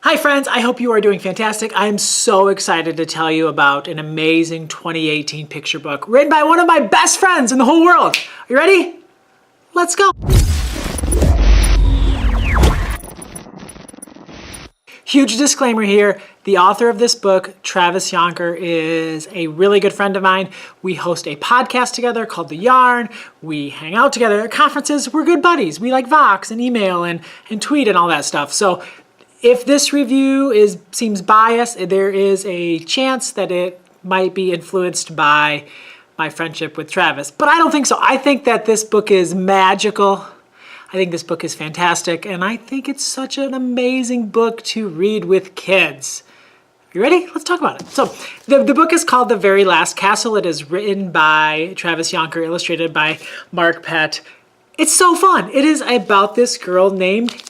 Hi friends, I hope you are doing fantastic. I am so excited to tell you about an amazing 2018 picture book written by one of my best friends in the whole world. Are you ready? Let's go. Huge disclaimer here. The author of this book, Travis Jonker, is a really good friend of mine. We host a podcast together called The Yarn. We hang out together at conferences. We're good buddies. We like Vox and email and tweet and all that stuff. So if this review seems biased, there is a chance that it might be influenced by my friendship with Travis. But I don't think so. I think that this book is magical. I think this book is fantastic, and I think it's such an amazing book to read with kids. You ready? Let's talk about it. So the book is called The Very Last Castle. It is written by Travis Jonker, illustrated by Mark Pett. It's so fun. It is about this girl named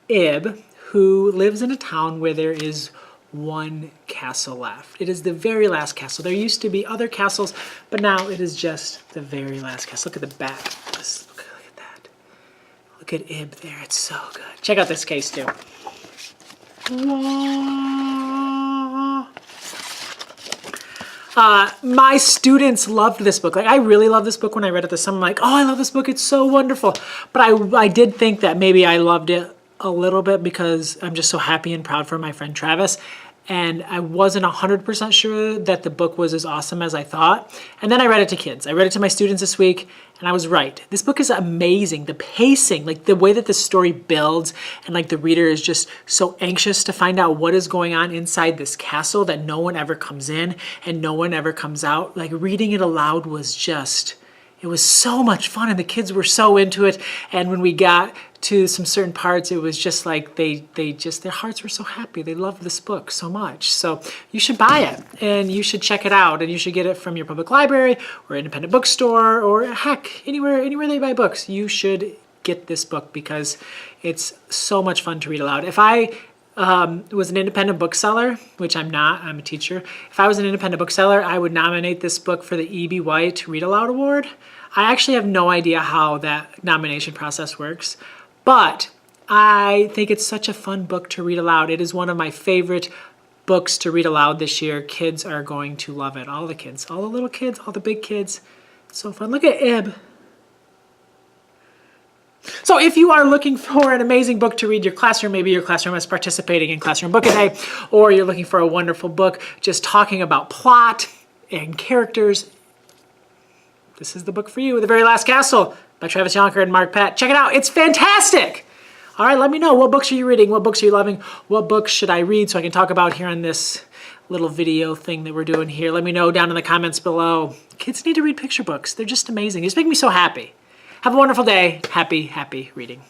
Ib, who lives in a town where there is one castle left. It is the very last castle. There used to be other castles, but now it is just the very last castle. Look at the back. Look at that. Look at Ib there. It's so good. Check out this case too. My students loved this book. Like, I really loved this book when I read it this summer. I'm like, oh, I love this book. It's so wonderful. But I did think that maybe I loved it a little bit because I'm just so happy and proud for my friend Travis. And I wasn't 100% sure that the book was as awesome as I thought. And then I read it to kids. I read it to my students this week, and I was right. This book is amazing. The pacing, like the way that the story builds, and like the reader is just so anxious to find out what is going on inside this castle that no one ever comes in and no one ever comes out. Like, reading it aloud was just, it was so much fun, and the kids were so into it. And when we got to some certain parts, it was just like their hearts were so happy. They loved this book so much. So you should buy it, and you should check it out, and you should get it from your public library or independent bookstore, or heck, anywhere they buy books. You should get this book because it's so much fun to read aloud. If I was an independent bookseller, which I'm not, I'm a teacher. If I was an independent bookseller, I would nominate this book for the E.B. White Read Aloud Award. I actually have no idea how that nomination process works, but I think it's such a fun book to read aloud. It is one of my favorite books to read aloud this year. Kids are going to love it. All the kids, all the little kids, all the big kids. It's so fun. Look at Ib. So if you are looking for an amazing book to read your classroom, maybe your classroom is participating in Classroom Book a Day, or you're looking for a wonderful book just talking about plot and characters, this is the book for you. The Very Last Castle by Travis Jonker and Mark Pett. Check it out. It's fantastic. All right, let me know. What books are you reading? What books are you loving? What books should I read so I can talk about here on this little video thing that we're doing here? Let me know down in the comments below. Kids need to read picture books. They're just amazing. They just make me so happy. Have a wonderful day. Happy reading.